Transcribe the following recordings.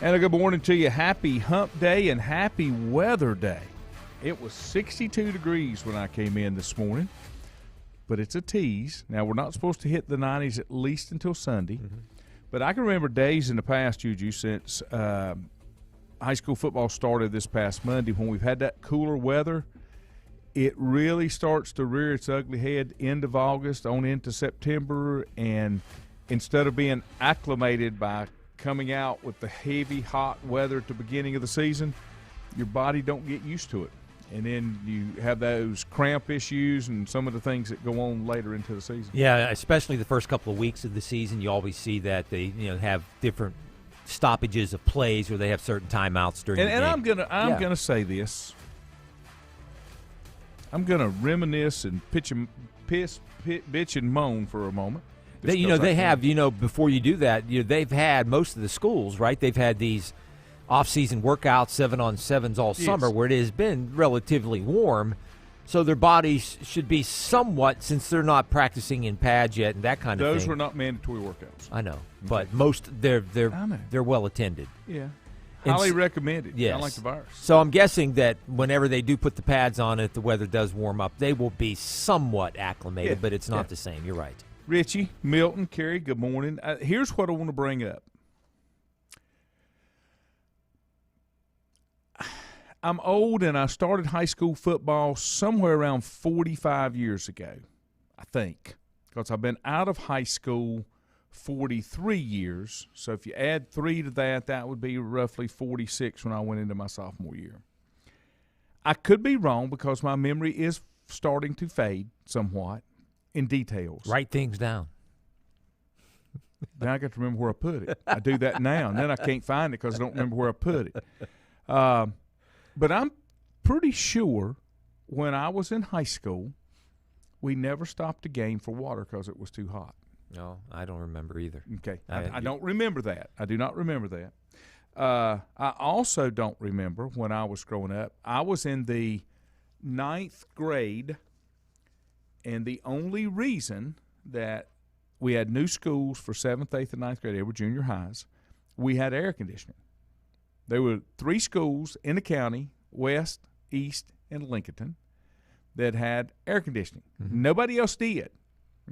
And a good morning to you. Happy hump day and happy weather day. It was 62 degrees when I came in this morning, but it's a tease. Now, we're not supposed to hit the 90s at least until Sunday, but I can remember days in the past, Juju, since high school football started this past Monday, when we've had that cooler weather. It really starts to rear its ugly head end of August on into September, and instead of being acclimated by coming out with the heavy, hot weather at the beginning of the season, your body don't get used to it. And then you have those cramp issues and some of the things that go on later into the season. Yeah, especially the first couple of weeks of the season, you always see that they have different stoppages of plays where they have certain timeouts during the game. And I'm gonna say this. I'm gonna reminisce and bitch and moan for a moment. Before you do that, they've had most of the schools, right? They've had these off-season workouts, 7-on-7s all summer, where it has been relatively warm. So their bodies should be somewhat, since they're not practicing in pads yet and that kind of thing. Those were not mandatory workouts. I know, but most they're well attended. Yeah, highly recommended. Yes. I like the virus. So I'm guessing that whenever they do put the pads on, if the weather does warm up, they will be somewhat acclimated, but it's not the same. You're right. Richie, Milton, Kerry, good morning. Here's what I want to bring up. I'm old, and I started high school football somewhere around 45 years ago, I think, because I've been out of high school 43 years. So if you add 3 to that, that would be roughly 46 when I went into my sophomore year. I could be wrong because my memory is starting to fade somewhat in details. Write things down. Then I got to remember where I put it. I do that now, and then I can't find it because I don't remember where I put it. But I'm pretty sure when I was in high school, we never stopped a game for water because it was too hot. No, I don't remember either. Okay. I don't remember that. I do not remember that. I also don't remember when I was growing up. I was in the 9th grade, and the only reason that we had new schools for 7th, 8th, and 9th grade, they were junior highs, we had air conditioning. There were 3 schools in the county, West, East, and Lincoln, that had air conditioning. Mm-hmm. Nobody else did,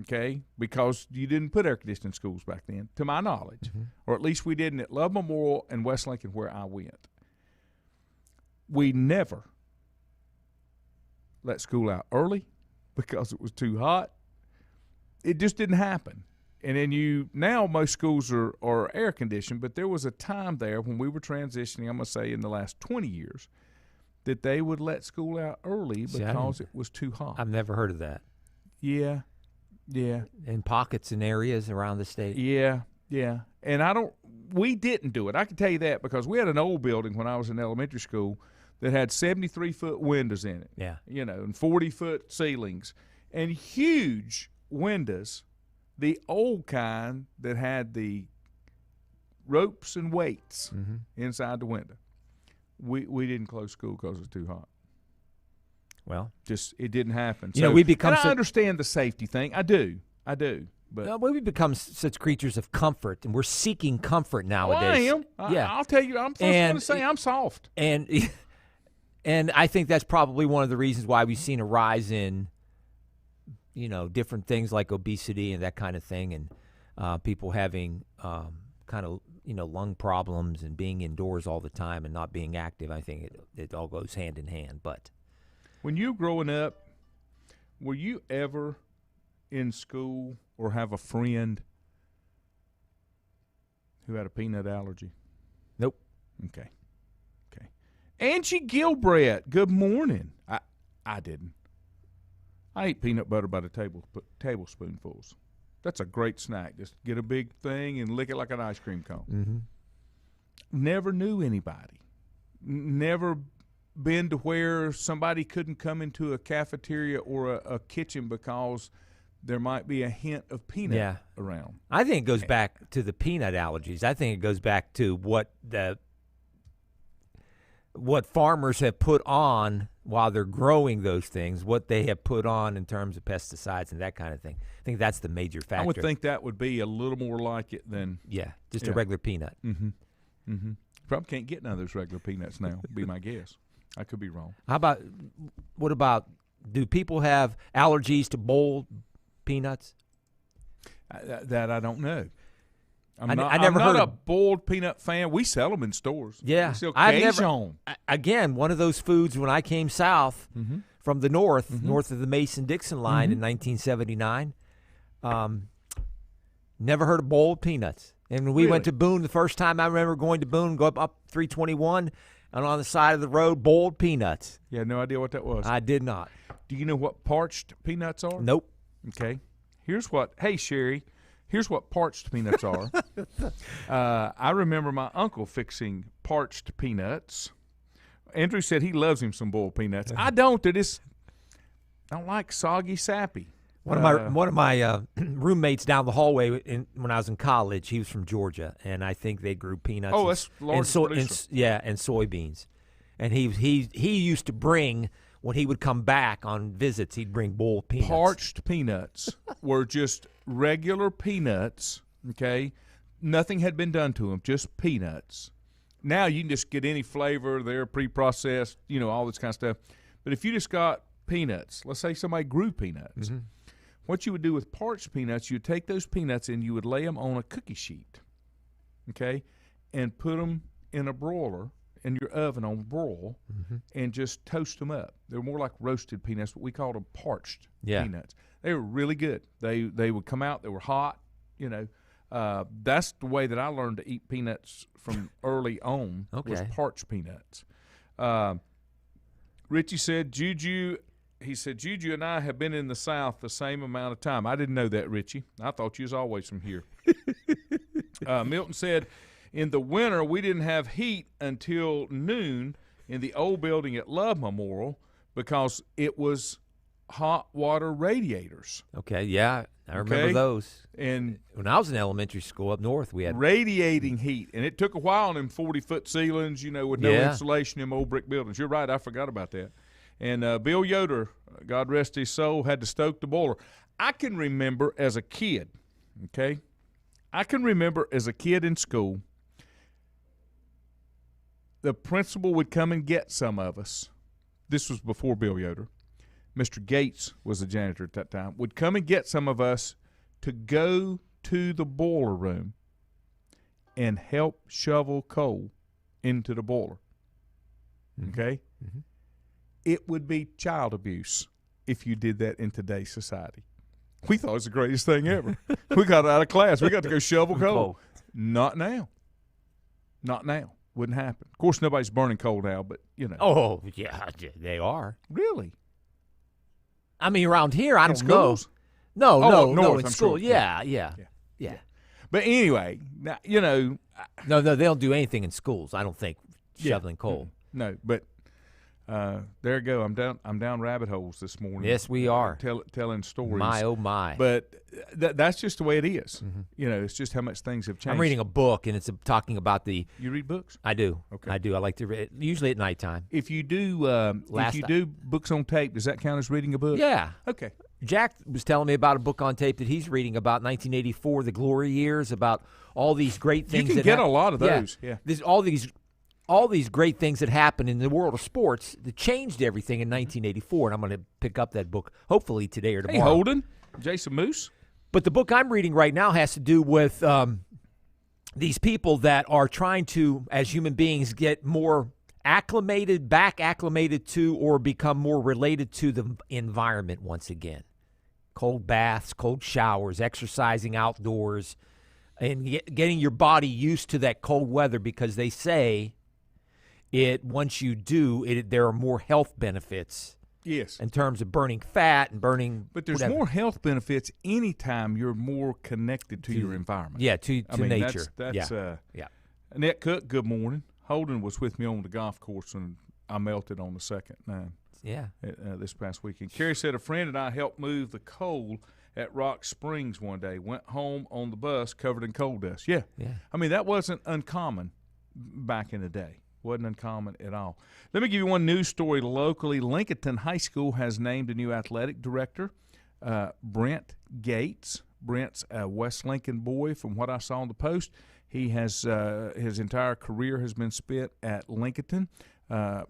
okay, because you didn't put air conditioning in schools back then, to my knowledge, or at least we didn't at Love Memorial and West Lincoln where I went. We never let school out early because it was too hot. It just didn't happen. And then now most schools are air conditioned, but there was a time there when we were transitioning, I'm going to say in the last 20 years, that they would let school out early because it was too hot. I've never heard of that. Yeah. In pockets and areas around the state. Yeah. And we didn't do it. I can tell you that because we had an old building when I was in elementary school that had 73-foot windows in it. Yeah. And 40-foot ceilings and huge windows. The old kind that had the ropes and weights inside the window. We didn't close school because it was too hot. Well, just it didn't happen. I understand the safety thing. I do. But we become such creatures of comfort, and we're seeking comfort nowadays. Well, I am. I'll tell you. I'm going to say I'm soft. And I think that's probably one of the reasons why we've seen a rise in different things like obesity and that kind of thing, and people having kind of lung problems and being indoors all the time and not being active. I think it all goes hand in hand. But when you were growing up, were you ever in school or have a friend who had a peanut allergy? Nope. Okay. Angie Gilbreth, good morning. I didn't. I ate peanut butter by the tablespoonfuls. That's a great snack. Just get a big thing and lick it like an ice cream cone. Mm-hmm. Never knew anybody. Never been to where somebody couldn't come into a cafeteria or a kitchen because there might be a hint of peanut around. I think it goes back to the peanut allergies. I think it goes back to what farmers have put on while they're growing those things, what they have put on in terms of pesticides and that kind of thing. I think that's the major factor. I would think that would be a little more like it than just a regular peanut. Mm-hmm. Mm-hmm. Probably can't get none of those regular peanuts now, would be my guess. I could be wrong. What about, do people have allergies to boiled peanuts? That I don't know. I'm I never not heard a boiled peanut fan. We sell them in stores. Yeah. We sell I've Cajun. Again, one of those foods when I came south from the north of the Mason-Dixon line in 1979, never heard of boiled peanuts. And when we went to Boone, the first time I remember going to Boone, go up 321, and on the side of the road, boiled peanuts. You had no idea what that was? I did not. Do you know what parched peanuts are? Nope. Okay. Hey, Sherry, here's what parched peanuts are. I remember my uncle fixing parched peanuts. Andrew said he loves him some boiled peanuts. I don't. I don't like soggy, sappy. One of my roommates down the hallway when I was in college, he was from Georgia, and I think they grew peanuts. Oh, that's large and soybeans. And he used to bring, when he would come back on visits, he'd bring boiled peanuts. Parched peanuts were just regular peanuts, okay? Nothing had been done to them, just peanuts. Now you can just get any flavor. They're pre-processed, all this kind of stuff. But if you just got peanuts, let's say somebody grew peanuts, what you would do with parched peanuts, you would take those peanuts and you would lay them on a cookie sheet, okay, and put them in a broiler in your oven on broil and just toast them up. They were more like roasted peanuts, but we called them parched peanuts. They were really good. They would come out. They were hot, That's the way that I learned to eat peanuts from early on was parched peanuts. Richie said, Juju and I have been in the South the same amount of time. I didn't know that, Richie. I thought you was always from here. Milton said, in the winter, we didn't have heat until noon in the old building at Love Memorial because it was hot water radiators. Okay, yeah, I remember those. And when I was in elementary school up north, we had radiating heat, and it took a while on them 40-foot ceilings, with no insulation in them old brick buildings. You're right, I forgot about that. And Bill Yoder, God rest his soul, had to stoke the boiler. I can remember as a kid, in school, the principal would come and get some of us. This was before Bill Yoder. Mr. Gates was the janitor at that time, would come and get some of us to go to the boiler room and help shovel coal into the boiler. Okay? It would be child abuse if you did that in today's society. We thought it was the greatest thing ever. We got out of class. We got to go shovel coal. Not now. Not now. Wouldn't happen. Of course, nobody's burning coal now, but, Oh, yeah, they are. Really? I mean, around here, I don't know. Schools? No, in I'm school. sure. Yeah. But anyway, now, No, they don't do anything in schools, I don't think, shoveling coal. No, but there you go. I'm down rabbit holes this morning. Yes, we are. Telling stories. My, oh, my. But that's just the way it is. It's just how much things have changed. I'm reading a book, and it's talking about the – You read books? I do. Okay. I do. I like to read, usually at nighttime. If you do books on tape, does that count as reading a book? Yeah. Okay. Jack was telling me about a book on tape that he's reading about 1984, the glory years, about all these great things. You can get a lot of those. Yeah. There's all these great things that happened in the world of sports that changed everything in 1984, and I'm going to pick up that book hopefully today or tomorrow. Hey, Holden, Jason Moose. But the book I'm reading right now has to do with these people that are trying to, as human beings, get more acclimated to or become more related to the environment once again. Cold baths, cold showers, exercising outdoors, and getting your body used to that cold weather because they say once you do, there are more health benefits. Yes. In terms of burning fat and burning But there's more health benefits anytime you're more connected to your environment. Yeah, to nature. That's Annette Cook, good morning. Holden was with me on the golf course and I melted on the second nine. Yeah. This past weekend. Carrie said a friend and I helped move the coal at Rock Springs one day. Went home on the bus covered in coal dust. Yeah. I mean, that wasn't uncommon back in the day. Wasn't uncommon at all. Let me give you one news story locally. Lincolnton High School has named a new athletic director, Brent Gates. Brent's a West Lincoln boy from what I saw on the post. He has his entire career has been spent at Lincoln.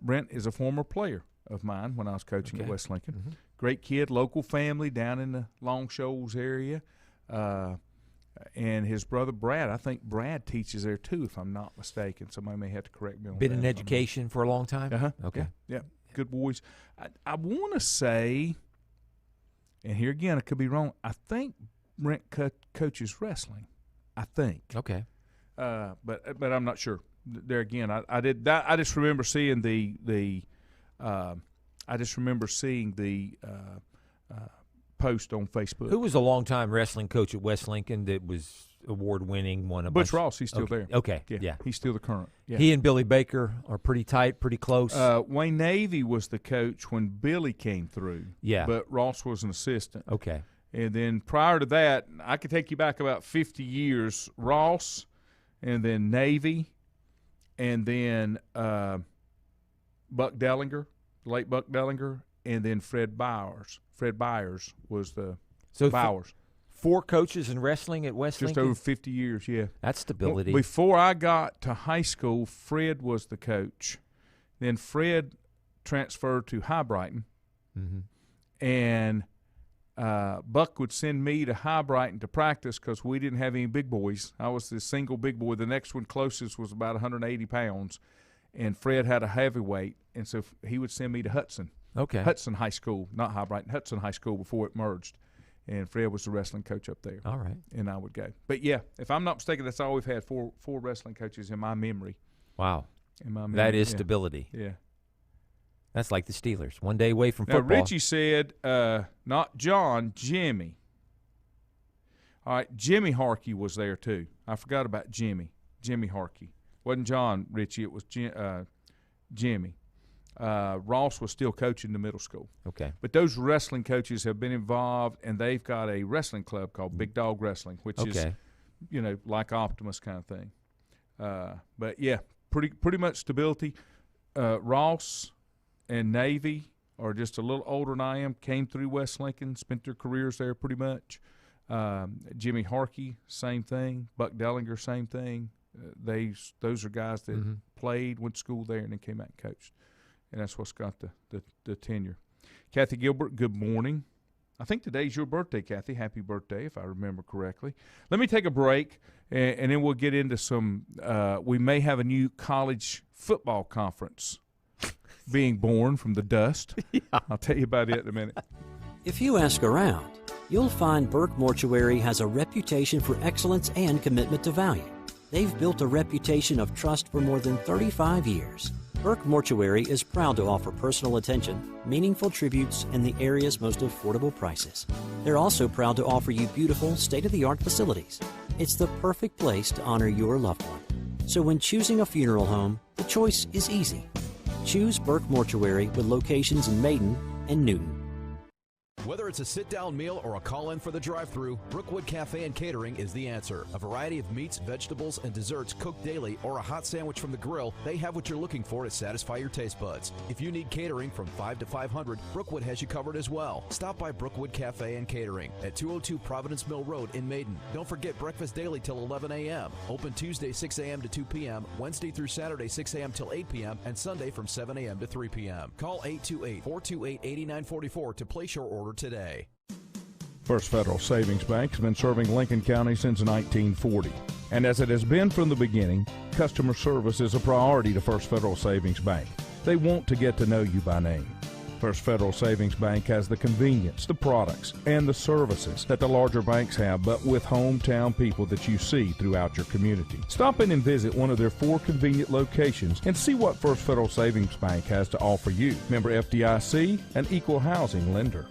Brent is a former player of mine when I was coaching at West Lincoln. Mm-hmm. Great kid, local family down in the Long Shoals area. And his brother Brad, I think Brad teaches there too, if I'm not mistaken. Somebody may have to correct me on that. Been in education for a long time? Uh-huh. Okay. Yeah. Good boys. I want to say, and here again, I could be wrong, I think Brent coaches wrestling. I think. Okay. But I'm not sure. There again, I did that. I just remember seeing the post on Facebook. Who was a longtime wrestling coach at West Lincoln that was award-winning? Butch Ross. He's still there. Okay. Yeah. He's still the current. Yeah. He and Billy Baker are pretty tight, pretty close. Wayne Navy was the coach when Billy came through. Yeah. But Ross was an assistant. Okay. And then prior to that, I could take you back about 50 years. Ross, and then Navy, and then Buck Dellinger, late Buck Dellinger, and then Fred Byers. Fred Byers was the Bowers. 4 coaches in wrestling at West Just Lincoln? over 50 years, yeah. That's stability. Before I got to high school, Fred was the coach. Then Fred transferred to High Brighton, and Buck would send me to High Brighton to practice because we didn't have any big boys. I was the single big boy. The next one closest was about 180 pounds, and Fred had a heavyweight, and so he would send me to Hudson. Okay. Hudson High School, not High Brighton, Hudson High School before it merged. And Fred was the wrestling coach up there. All right. And I would go. But, yeah, if I'm not mistaken, that's all we've had, four wrestling coaches in my memory. Wow. In my memory. That is stability. Yeah. That's like the Steelers. One day away from now, football. Richie said, not John, Jimmy. All right, Jimmy Harkey was there too. I forgot about Jimmy Harkey. Wasn't John, Richie, it was Jimmy. Ross was still coaching the middle school. Okay. But those wrestling coaches have been involved, and they've got a wrestling club called Big Dog Wrestling, which is, like Optimus kind of thing. But, yeah, pretty much stability. Ross and Navy are just a little older than I am, came through West Lincoln, spent their careers there pretty much. Jimmy Harkey, same thing. Buck Dellinger, same thing. Those are guys that played, went to school there, and then came out and coached. And that's what's got the tenure. Kathy Gilbert, good morning. I think today's your birthday, Kathy. Happy birthday, if I remember correctly. Let me take a break, and then we'll get into some we may have a new college football conference being born from the dust. Yeah. I'll tell you about it in a minute. If you ask around, you'll find Burke Mortuary has a reputation for excellence and commitment to value. They've built a reputation of trust for more than 35 years. Burke Mortuary is proud to offer personal attention, meaningful tributes, and the area's most affordable prices. They're also proud to offer you beautiful, state-of-the-art facilities. It's the perfect place to honor your loved one. So when choosing a funeral home, the choice is easy. Choose Burke Mortuary with locations in Maiden and Newton. Whether it's a sit-down meal or a call-in for the drive-thru, Brookwood Cafe and Catering is the answer. A variety of meats, vegetables, and desserts cooked daily, or a hot sandwich from the grill, they have what you're looking for to satisfy your taste buds. If you need catering from 5 to 500, Brookwood has you covered as well. Stop by Brookwood Cafe and Catering at 202 Providence Mill Road in Maiden. Don't forget breakfast daily till 11 a.m. Open Tuesday 6 a.m. to 2 p.m., Wednesday through Saturday 6 a.m. till 8 p.m., and Sunday from 7 a.m. to 3 p.m. Call 828-428-8944 to place your order today. First Federal Savings Bank has been serving Lincoln County since 1940. And as it has been from the beginning, customer service is a priority to First Federal Savings Bank. They want to get to know you by name. First Federal Savings Bank has the convenience, the products, and the services that the larger banks have, but with hometown people that you see throughout your community. Stop in and visit one of their 4 convenient locations and see what First Federal Savings Bank has to offer you. Member FDIC, an equal housing lender.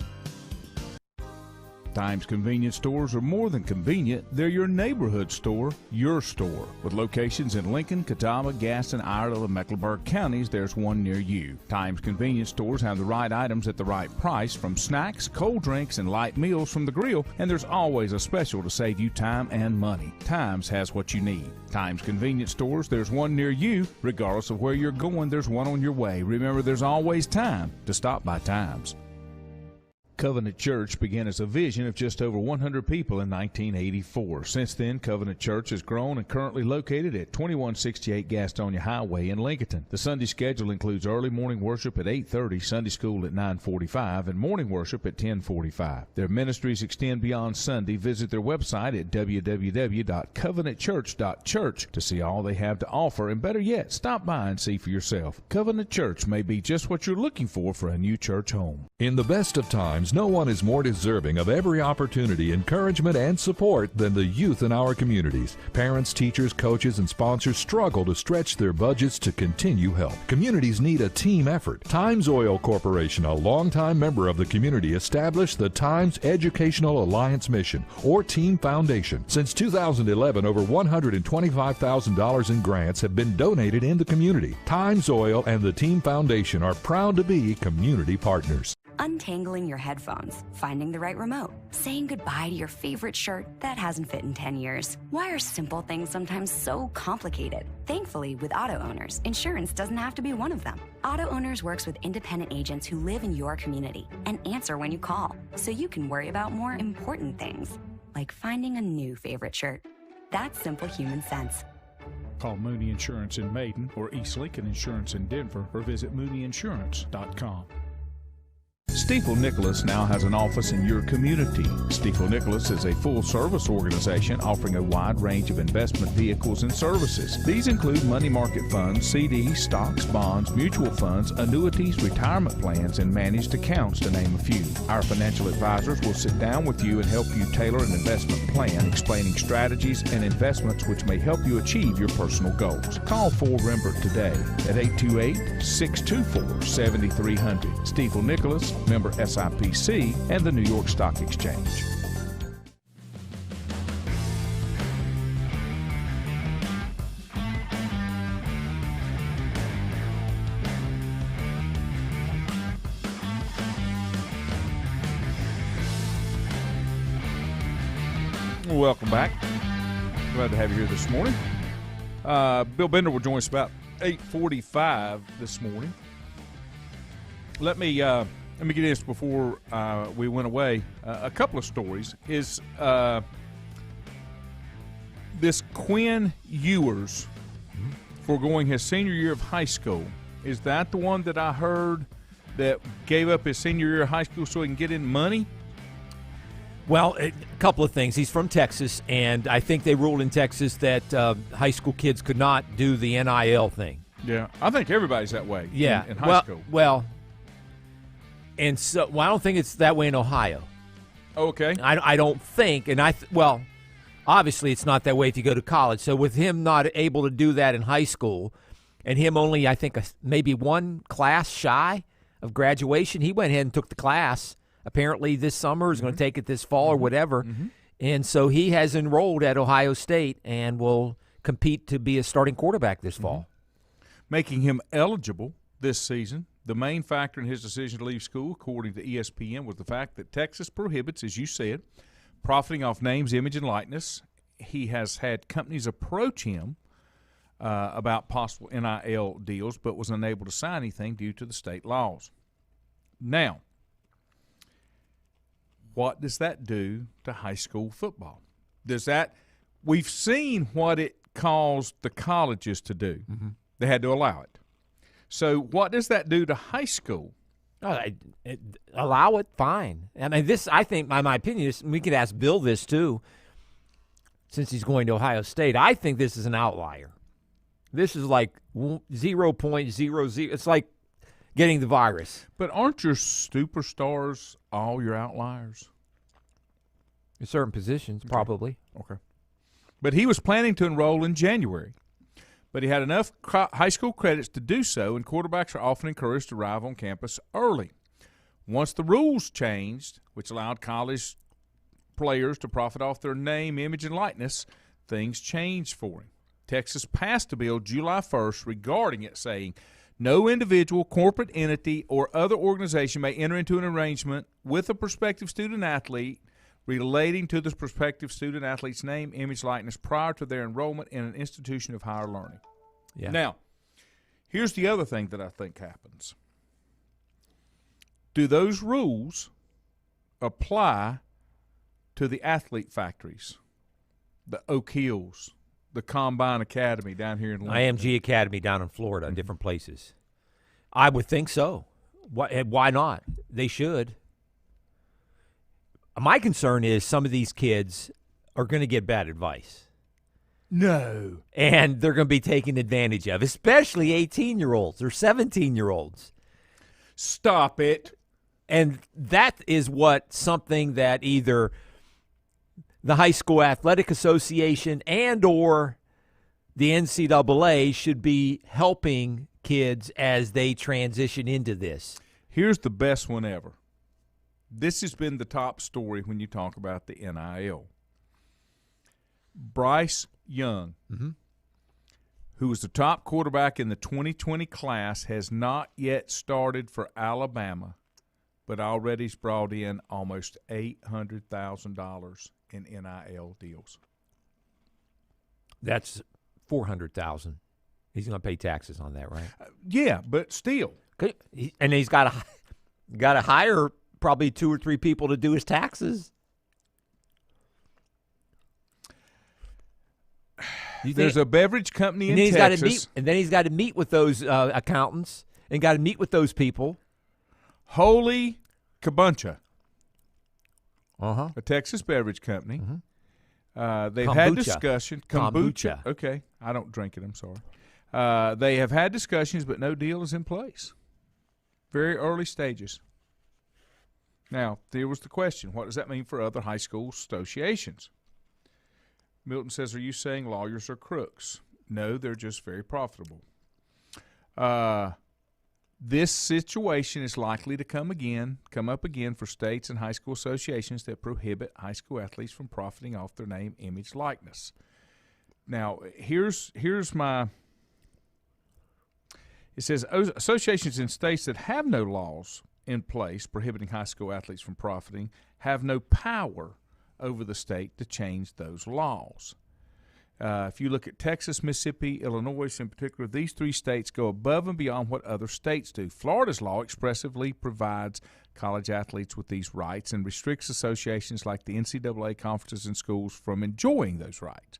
Times convenience stores are more than convenient. They're your neighborhood store, your store. With locations in Lincoln, Catawba, Gaston, Iredell, and Mecklenburg counties, there's one near you. Times convenience stores have the right items at the right price, from snacks, cold drinks, and light meals from the grill, and there's always a special to save you time and money. Times has what you need. Times convenience stores, there's one near you. Regardless of where you're going, there's one on your way. Remember, there's always time to stop by Times. Covenant Church began as a vision of just over 100 people in 1984. Since then, Covenant Church has grown and currently located at 2168 Gastonia Highway in Lincoln. The Sunday schedule includes early morning worship at 8:30, Sunday school at 9:45, and morning worship at 10:45. Their ministries extend beyond Sunday. Visit their website at www.covenantchurch.church to see all they have to offer, and better yet, stop by and see for yourself. Covenant Church may be just what you're looking for a new church home. In the best of times, no one is more deserving of every opportunity, encouragement, and support than the youth in our communities. Parents, teachers, coaches, and sponsors struggle to stretch their budgets to continue help. Communities need a team effort. Times Oil Corporation, a longtime member of the community, established the Times Educational Alliance Mission, or Team Foundation. Since 2011, over $125,000 in grants have been donated in the community. Times Oil and the Team Foundation are proud to be community partners. Untangling your headphones, finding the right remote, saying goodbye to your favorite shirt that hasn't fit in 10 years. Why are simple things sometimes so complicated? Thankfully, with Auto Owners, insurance doesn't have to be one of them. Auto Owners works with independent agents who live in your community and answer when you call, so you can worry about more important things, like finding a new favorite shirt. That's simple human sense. Call Mooney Insurance in Maiden or East Lincoln Insurance in Denver, or visit mooneyinsurance.com. Stifel Nicholas now has an office in your community. Stifel Nicholas is a full-service organization offering a wide range of investment vehicles and services. These include money market funds, CDs, stocks, bonds, mutual funds, annuities, retirement plans, and managed accounts, to name a few. Our financial advisors will sit down with you and help you tailor an investment plan, explaining strategies and investments which may help you achieve your personal goals. Call 4 Rembert today at 828-624-7300. Stifel Nicholas, member SIPC, and the New York Stock Exchange. Welcome back. Glad to have you here this morning. Bill Bender will join us about 8:45 this morning. Let me get this before we went away. A couple of stories is this Quinn Ewers foregoing his senior year of high school. Is that the one that I heard that gave up his senior year of high school so he can get in money? Well, a couple of things. He's from Texas, and I think they ruled in Texas that high school kids could not do the NIL thing. Yeah, I think everybody's that way. Yeah, in high school. Well, and so I don't think it's that way in Ohio. Okay. I don't think, and obviously it's not that way if you go to college. So with him not able to do that in high school, and him only, I think, maybe one class shy of graduation, he went ahead and took the class. Apparently this summer, is going to take it this fall or whatever. And so he has enrolled at Ohio State and will compete to be a starting quarterback this fall. Making him eligible this season. The main factor in his decision to leave school, according to ESPN, was the fact that Texas prohibits, as you said, profiting off names, image, and likeness. He has had companies approach him about possible NIL deals, but was unable to sign anything due to the state laws. Now, what does that do to high school football? We've seen what it caused the colleges to do. They had to allow it. So what does that do to high school? Allow it, fine. I mean, this, I think, my opinion is, we could ask Bill this too, since he's going to Ohio State. I think this is an outlier. This is like 0.00. It's like getting the virus. But aren't your superstars all your outliers? In certain positions, probably. Okay. But he was planning to enroll in January. But he had enough high school credits to do so, and quarterbacks are often encouraged to arrive on campus early. Once the rules changed, which allowed college players to profit off their name, image, and likeness, things changed for him. Texas passed a bill July 1st regarding it, saying, no individual, corporate entity, or other organization may enter into an arrangement with a prospective student-athlete relating to the prospective student-athlete's name, image, likeness prior to their enrollment in an institution of higher learning. Yeah. Now, here's the other thing that I think happens. Do those rules apply to the athlete factories, the Oak Hills, the Combine Academy down here in London? IMG Academy down in Florida, in different places. I would think so. Why not? They should. My concern is some of these kids are going to get bad advice. No. And they're going to be taken advantage of, especially 18-year-olds or 17-year-olds. Stop it. And that is something that either the High School Athletic Association and or the NCAA should be helping kids as they transition into this. Here's the best one ever. This has been the top story when you talk about the NIL. Bryce Young, who was the top quarterback in the 2020 class, has not yet started for Alabama, but already has brought in almost $800,000 in NIL deals. That's $400,000. He's going to pay taxes on that, right? Yeah, but still. And he's got to hire probably 2 or 3 people to do his taxes. There's a beverage company in Texas. And then he's got to meet with those accountants and got to meet with those people. Holy Kabuncha. Uh-huh. A Texas beverage company. They've Kombucha. had discussion. Kombucha. Okay. I don't drink it. I'm sorry. They have had discussions, but no deal is in place. Very early stages. Now, there was the question, what does that mean for other high school associations? Milton says, are you saying lawyers are crooks? No, they're just very profitable. This situation is likely to come up again for states and high school associations that prohibit high school athletes from profiting off their name, image, likeness. Now, here's my – it says associations in states that have no laws in place prohibiting high school athletes from profiting have no power over the state to change those laws. If you look at Texas, Mississippi, Illinois in particular, these 3 states go above and beyond what other states do. Florida's law expressively provides college athletes with these rights and restricts associations like the NCAA, conferences, and schools from enjoying those rights.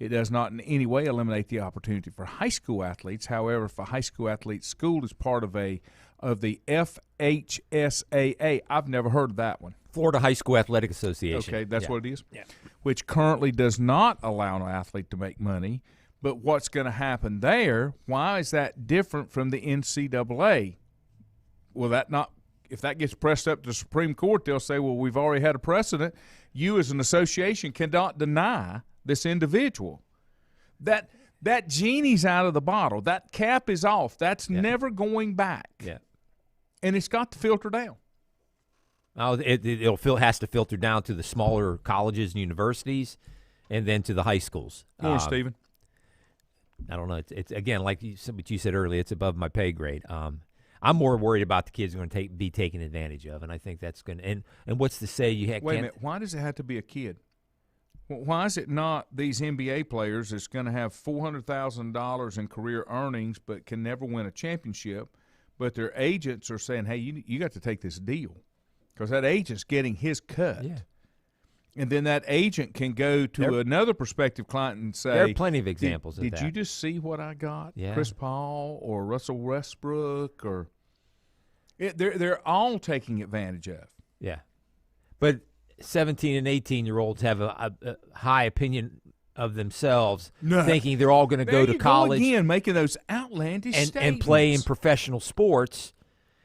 It does not in any way eliminate the opportunity for high school athletes. However, if a high school athlete's school is part of the FHSAA, I've never heard of that one. Florida High School Athletic Association. Okay, that's what it is? Yeah. Which currently does not allow an athlete to make money. But what's going to happen there, why is that different from the NCAA? Will that not – if that gets pressed up to the Supreme Court, they'll say, well, we've already had a precedent. You as an association cannot deny this individual. That genie's out of the bottle. That cap is off. That's never going back. Yeah. And it's got to filter down. Oh, it has to filter down to the smaller colleges and universities, and then to the high schools. Go on, Stephen. I don't know. It's again, like what you said earlier, it's above my pay grade. I'm more worried about the kids going to be taken advantage of, and I think that's going to. And what's to say you Wait a minute. Why does it have to be a kid? Why is it not these NBA players that's going to have $400,000 in career earnings but can never win a championship, but their agents are saying, hey, you got to take this deal? Because that agent's getting his cut. Yeah. And then that agent can go to another prospective client and say, there are plenty of examples of that. Did you just see what I got? Yeah. Chris Paul or Russell Westbrook or they're all taking advantage of. Yeah. But 17 and 18-year-olds have a high opinion of themselves, thinking they're all going to go to college. Go again, making those outlandish statements. And play in professional sports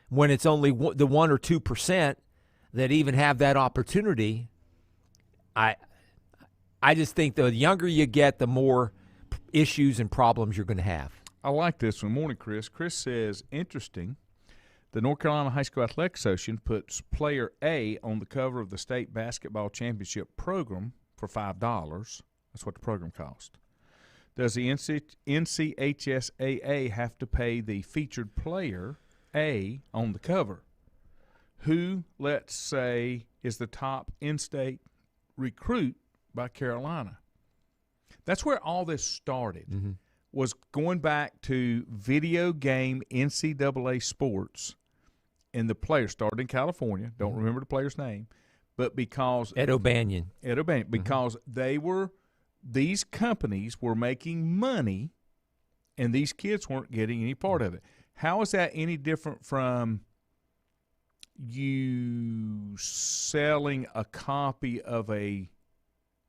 when it's only the 1 or 2% that even have that opportunity. I just think the younger you get, the more issues and problems you're going to have. I like this one. Morning, Chris. Chris says, interesting. The North Carolina High School Athletic Association puts player A on the cover of the state basketball championship program for $5. That's what the program cost. Does the NCHSAA have to pay the featured player A on the cover, who, let's say, is the top in-state recruit by Carolina? That's where all this started, was going back to video game NCAA sports, and the player started in California. Don't remember the player's name. but because Ed O'Banion, because these companies were making money, and these kids weren't getting any part of it. How is that any different from you selling a copy of a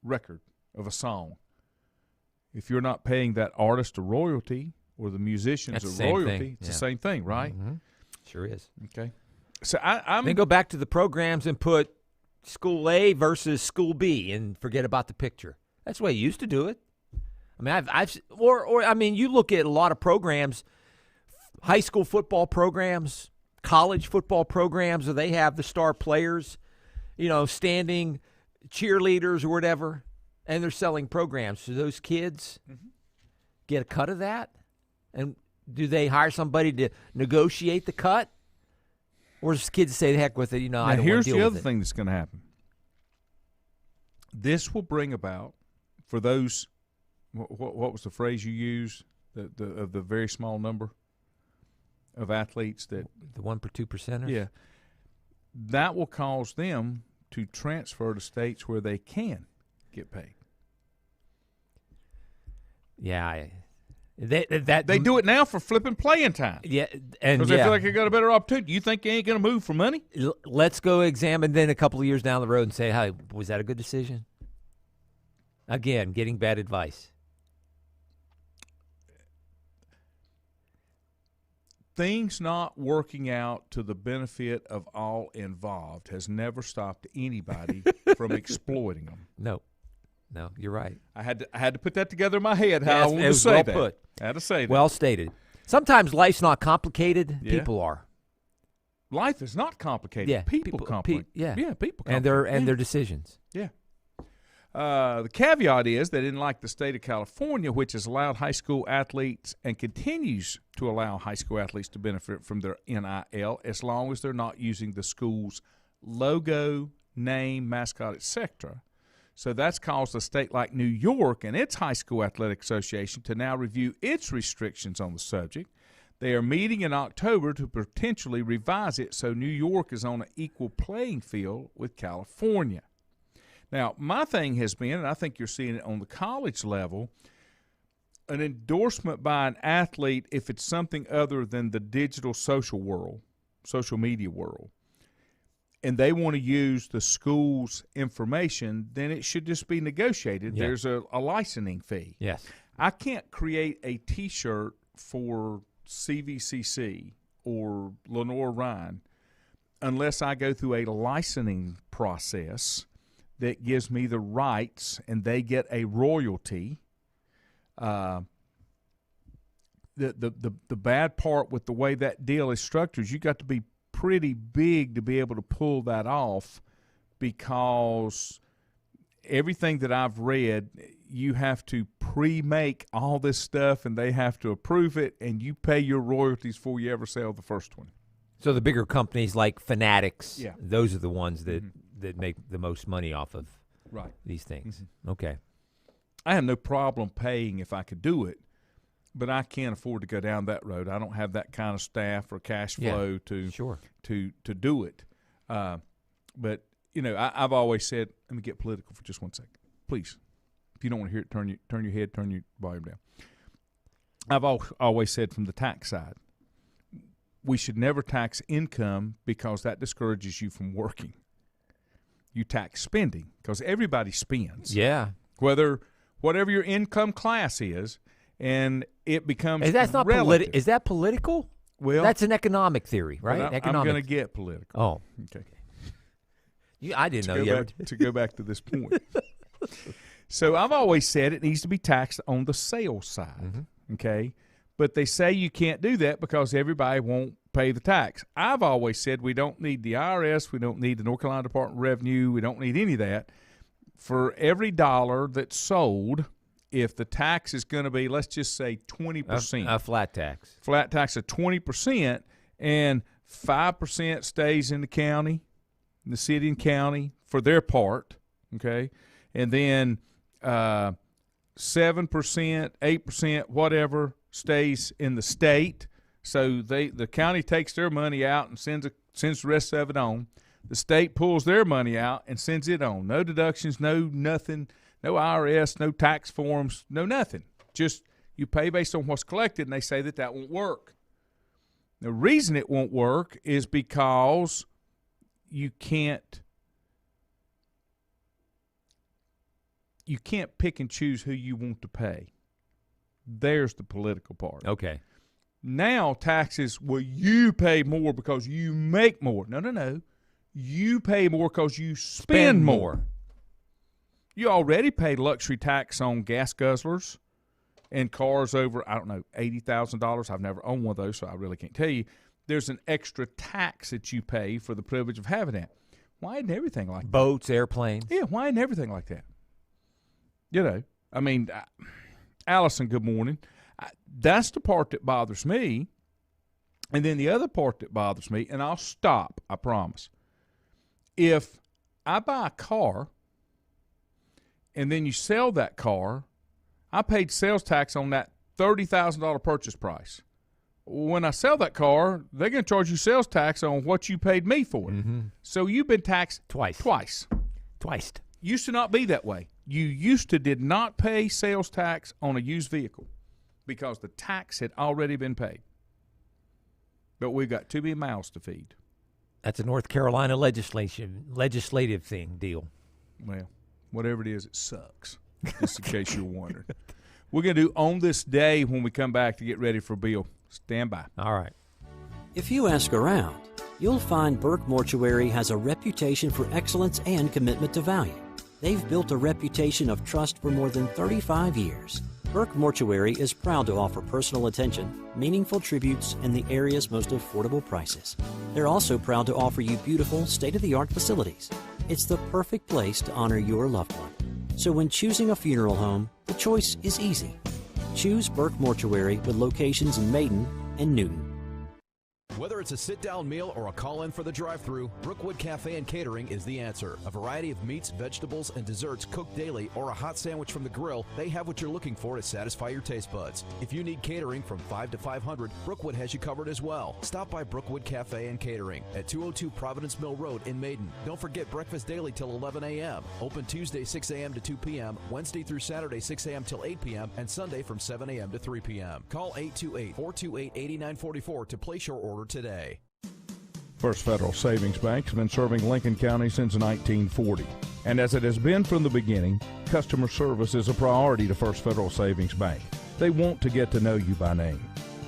record, of a song? If you're not paying that artist a royalty or the musicians a royalty, it's the same thing, right? Mm-hmm. Sure is. Okay. So I'm then go back to the programs and put School A versus School B and forget about the picture. That's the way you used to do it. I mean, you look at a lot of programs, high school football programs, college football programs, where they have the star players, standing cheerleaders or whatever, and they're selling programs. So those kids get a cut of that? And do they hire somebody to negotiate the cut? Or does kids say, the heck with it, I don't want to deal with it? Here's the other thing that's going to happen. This will bring about, for those, what was the phrase you used, of the very small number of athletes that the 1% or 2%ers? Yeah. That will cause them to transfer to states where they can get paid. Yeah. They do it now for flipping playing time. Yeah, and because they feel like they got a better opportunity. You think they ain't going to move for money? Let's go examine then a couple of years down the road and say, hey, was that a good decision? Again, getting bad advice. Things not working out to the benefit of all involved has never stopped anybody from exploiting them. No, you're right. I had to put that together in my head. How I wanted to say that. Put. I had to say that. Well stated. Sometimes life's not complicated. Yeah. People are. Life is not complicated. Yeah, people complicate. People and complicate. their decisions. Yeah. The caveat is that unlike the state of California, which has allowed high school athletes and continues to allow high school athletes to benefit from their NIL as long as they're not using the school's logo, name, mascot, etc. So that's caused a state like New York and its High School Athletic Association to now review its restrictions on the subject. They are meeting in October to potentially revise it so New York is on an equal playing field with California. Now, my thing has been, and I think you're seeing it on the college level, an endorsement by an athlete if it's something other than the digital social media world, and they want to use the school's information, then it should just be negotiated. Yeah. There's a licensing fee. Yes. I can't create a T-shirt for CVCC or Lenore Ryan unless I go through a licensing process that gives me the rights and they get a royalty. The bad part with the way that deal is structured is you got to be pretty big to be able to pull that off, because everything that I've read, you have to pre-make all this stuff and they have to approve it, and you pay your royalties before you ever sell the first one. So the bigger companies like Fanatics, yeah, those are the ones that, that make the most money off of these things. Mm-hmm. Okay. I have no problem paying if I could do it, but I can't afford to go down that road. I don't have that kind of staff or cash flow to do it. But, you know, I've always said, let me get political for just 1 second. Please. If you don't want to hear it, turn your head, turn your volume down. I've always said from the tax side, we should never tax income because that discourages you from working. You tax spending because everybody spends. Yeah. Whatever your income class is, and it becomes is that not relative. Is that political? Well, that's an economic theory, right? I'm going to get political. Oh, okay. I didn't know you to go back to this point. So I've always said it needs to be taxed on the sales side, okay? But they say you can't do that because everybody won't pay the tax. I've always said we don't need the IRS, we don't need the North Carolina Department of Revenue, we don't need any of that. For every dollar that's sold, if the tax is going to be, let's just say 20%. A flat tax. Flat tax of 20%, and 5% stays in the county, the city and county for their part, okay? And then 7%, 8%, whatever, stays in the state. So the county takes their money out and sends the rest of it on. The state pulls their money out and sends it on. No deductions, no nothing, no IRS, no tax forms, no nothing. Just you pay based on what's collected, and they say that won't work. The reason it won't work is because you can't pick and choose who you want to pay. There's the political part. Okay. Now taxes, well, you pay more because you make more. No. You pay more because you spend more. You already pay luxury tax on gas guzzlers and cars over, I don't know, $80,000. I've never owned one of those, so I really can't tell you. There's an extra tax that you pay for the privilege of having that. Why isn't everything like that? Boats, airplanes. Yeah, why isn't everything like that? You know, I mean, Allison, good morning. That's the part that bothers me. And then the other part that bothers me, and I'll stop, I promise. If I buy a car and then you sell that car, I paid sales tax on that $30,000 purchase price. When I sell that car, they're going to charge you sales tax on what you paid me for it. Mm-hmm. So you've been taxed twice. Used to not be that way. You used to did not pay sales tax on a used vehicle because the tax had already been paid. But we've got too many mouths to feed. That's a North Carolina legislative deal. Well, whatever it is, it sucks, just in case you're wondering. We're going to do On This Day when we come back to get ready for Bill. Stand by. All right. If you ask around, you'll find Burke Mortuary has a reputation for excellence and commitment to value. They've built a reputation of trust for more than 35 years. Burke Mortuary is proud to offer personal attention, meaningful tributes, and the area's most affordable prices. They're also proud to offer you beautiful, state-of-the-art facilities. It's the perfect place to honor your loved one. So when choosing a funeral home, the choice is easy. Choose Burke Mortuary with locations in Maiden and Newton. Whether it's a sit-down meal or a call-in for the drive-thru, Brookwood Cafe and Catering is the answer. A variety of meats, vegetables, and desserts cooked daily or a hot sandwich from the grill, they have what you're looking for to satisfy your taste buds. If you need catering from 5 to 500, Brookwood has you covered as well. Stop by Brookwood Cafe and Catering at 202 Providence Mill Road in Maiden. Don't forget breakfast daily till 11 a.m. Open Tuesday 6 a.m. to 2 p.m., Wednesday through Saturday 6 a.m. till 8 p.m., and Sunday from 7 a.m. to 3 p.m. Call 828-428-8944 to place your order today. First Federal Savings Bank has been serving Lincoln County since 1940. And as it has been from the beginning, customer service is a priority to First Federal Savings Bank. They want to get to know you by name.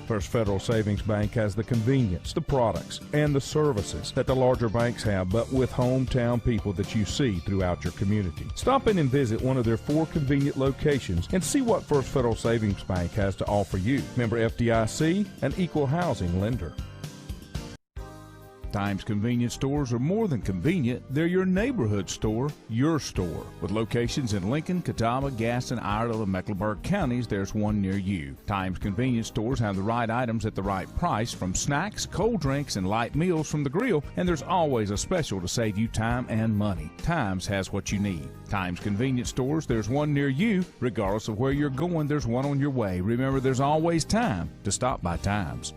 First Federal Savings Bank has the convenience, the products, and the services that the larger banks have, but with hometown people that you see throughout your community. Stop in and visit one of their 4 convenient locations and see what First Federal Savings Bank has to offer you. Member FDIC, an equal housing lender. Times convenience stores are more than convenient. They're your neighborhood store, your store. With locations in Lincoln, Catawba, Gaston, Iredell, and Mecklenburg counties, there's one near you. Times convenience stores have the right items at the right price, from snacks, cold drinks, and light meals from the grill, and there's always a special to save you time and money. Times has what you need. Times convenience stores, there's one near you. Regardless of where you're going, there's one on your way. Remember, there's always time to stop by Times.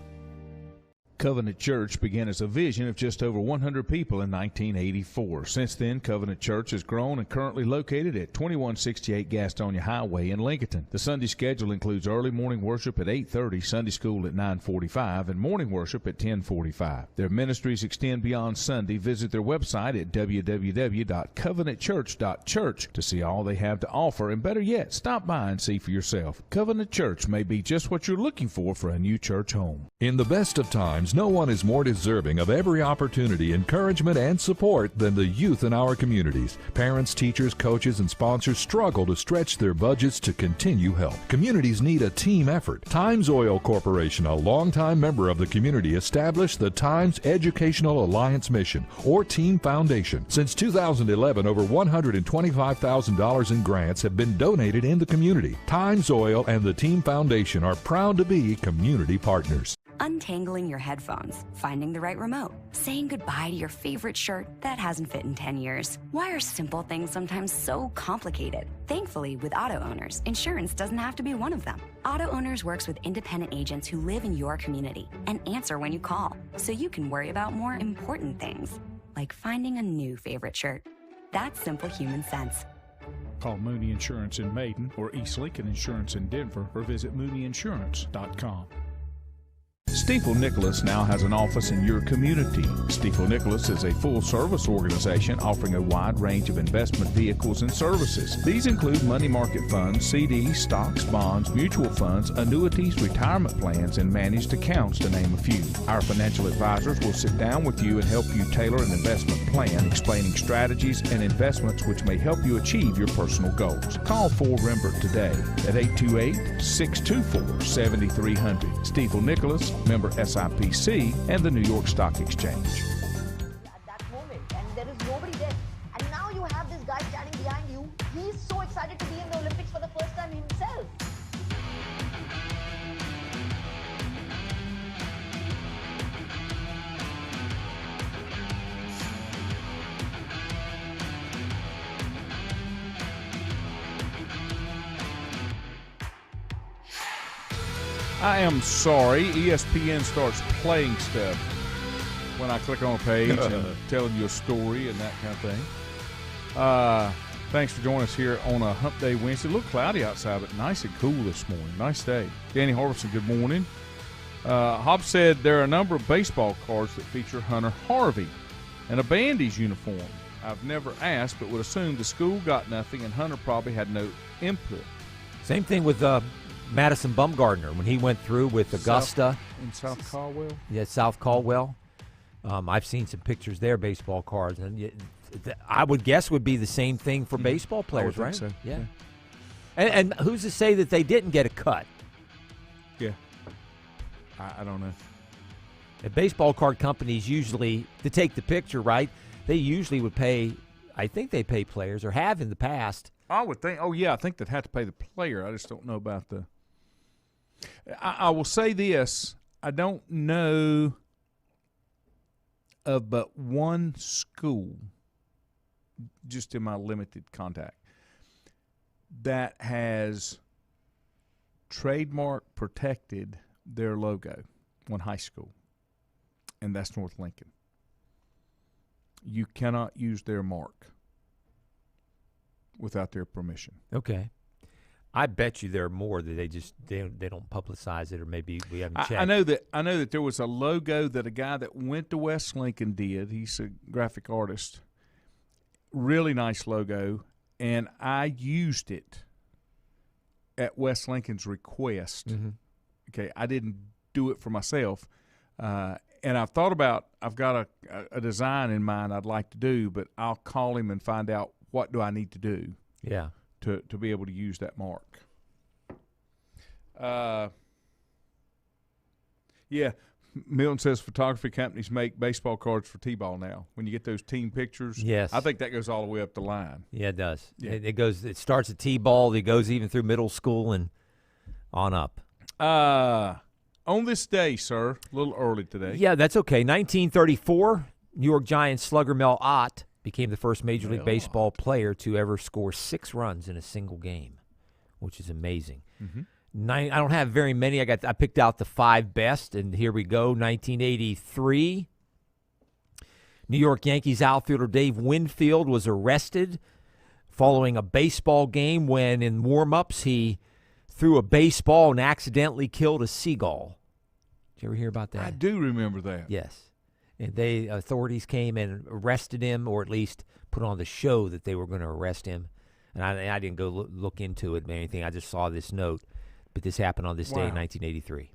Covenant Church began as a vision of just over 100 people in 1984. Since then, Covenant Church has grown and currently located at 2168 Gastonia Highway in Lincoln. The Sunday schedule includes early morning worship at 8:30, Sunday school at 9:45, and morning worship at 10:45. Their ministries extend beyond Sunday. Visit their website at www.covenantchurch.church to see all they have to offer, and better yet, stop by and see for yourself. Covenant Church may be just what you're looking for a new church home. In the best of times, no one is more deserving of every opportunity, encouragement, and support than the youth in our communities. Parents, teachers, coaches, and sponsors struggle to stretch their budgets to continue help. Communities need a team effort. Times Oil Corporation, a longtime member of the community, established the Times Educational Alliance Mission, or Team Foundation. Since 2011, over $125,000 in grants have been donated in the community. Times Oil and the Team Foundation are proud to be community partners. Untangling your headphones, finding the right remote, saying goodbye to your favorite shirt that hasn't fit in 10 years. Why are simple things sometimes so complicated? Thankfully, with auto owners, insurance doesn't have to be one of them. Auto Owners works with independent agents who live in your community and answer when you call, so you can worry about more important things. like finding a new favorite shirt. That's simple human sense. Call Mooney Insurance in Maiden or East Lincoln Insurance in Denver or visit mooneyinsurance.com. Stifel Nicholas now has an office in your community. Stifel Nicholas is a full-service organization offering a wide range of investment vehicles and services. These include money market funds, CDs, stocks, bonds, mutual funds, annuities, retirement plans, and managed accounts, to name a few. Our financial advisors will sit down with you and help you tailor an investment plan, explaining strategies and investments which may help you achieve your personal goals. Call 4Rembert today at 828-624-7300. Stifel Nicholas, member SIPC, and the New York Stock Exchange. At that moment, and there is nobody there. And now you have this guy standing behind you. He's so excited to be in the Olympics for the first time himself. I am sorry, ESPN starts playing stuff when I click on a page and telling you a story and that kind of thing. Thanks for joining us here on a Hump Day Wednesday. A little cloudy outside, but nice and cool this morning. Nice day. Danny Harbison, good morning. Hobbs said there are a number of baseball cards that feature Hunter Harvey and a Bandy's uniform. I've never asked, but would assume the school got nothing and Hunter probably had no input. Same thing with Madison Bumgardner when he went through with Augusta. In South Caldwell? Yeah, South Caldwell. I've seen some pictures there, baseball cards, and I would guess would be the same thing for baseball players, right? So. Yeah. And who's to say that they didn't get a cut? Yeah. I don't know. The baseball card companies usually, to take the picture, right, they usually would pay, I think they pay players, or have in the past. I would think, I think they'd have to pay the player. I just don't know about the. I will say this. I don't know of but one school, just in my limited contact, that has trademark protected their logo, one high school, and that's North Lincoln. You cannot use their mark without their permission. Okay. I bet you there are more that they don't publicize it, or maybe we haven't checked. I know that there was a logo that a guy that went to West Lincoln did. He's a graphic artist. Really nice logo, and I used it at West Lincoln's request. Mm-hmm. Okay, I didn't do it for myself, and I've got a design in mind I'd like to do, but I'll call him and find out what do I need to do. Yeah. To be able to use that mark. Yeah, Milton says photography companies make baseball cards for T-ball now. When you get those team pictures, yes, I think that goes all the way up the line. Yeah, it does. Yeah. It starts at T-ball, it goes even through middle school and on up. On this day, sir, a little early today. Yeah, that's okay. 1934, New York Giants slugger Mel Ott became the first Major League Baseball player to ever score 6 runs in a single game, which is amazing. Mm-hmm. I don't have very many. I picked out the 5 best, and here we go. 1983, New York Yankees outfielder Dave Winfield was arrested following a baseball game when, in warm-ups, he threw a baseball and accidentally killed a seagull. Did you ever hear about that? I do remember that. Yes. And authorities came and arrested him, or at least put on the show that they were going to arrest him. And I didn't go look into it or anything. I just saw this note. But this happened on this day in 1983.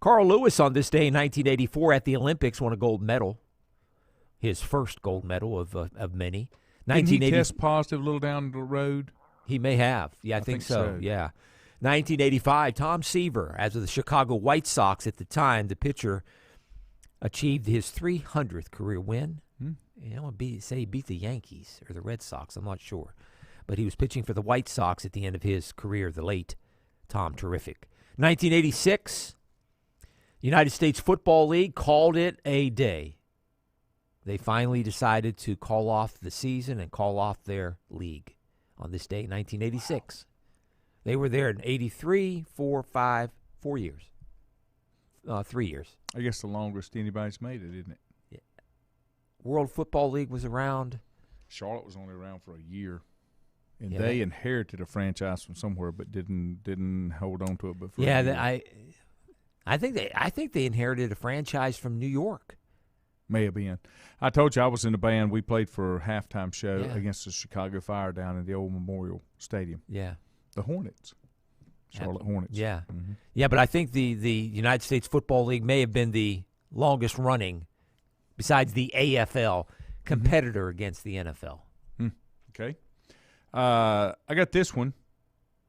Carl Lewis on this day in 1984 at the Olympics won a gold medal. His first gold medal of many. Didn't he test positive a little down the road? He may have. Yeah, I think so. Yeah. 1985, Tom Seaver, as of the Chicago White Sox at the time, the pitcher achieved his 300th career win. I want to say he beat the Yankees or the Red Sox. I'm not sure. But he was pitching for the White Sox at the end of his career, the late Tom Terrific. 1986, United States Football League called it a day. They finally decided to call off the season and call off their league on this day, 1986. They were there in 83, 4 years. 3 years. I guess the longest anybody's made it, isn't it? Yeah. World Football League was around. Charlotte was only around for a year, and Yeah, they inherited a franchise from somewhere, but didn't hold on to it. But for a Yeah, year. I think they inherited a franchise from New York. May have been. I told you I was in the band. We played for a halftime show Yeah. against the Chicago Fire down in the old Memorial Stadium. Yeah. The Hornets. Charlotte Hornets. Yeah. Mm-hmm. Yeah, but I think the United States Football League may have been the longest running, besides the AFL, competitor against the NFL. Okay. I got this one.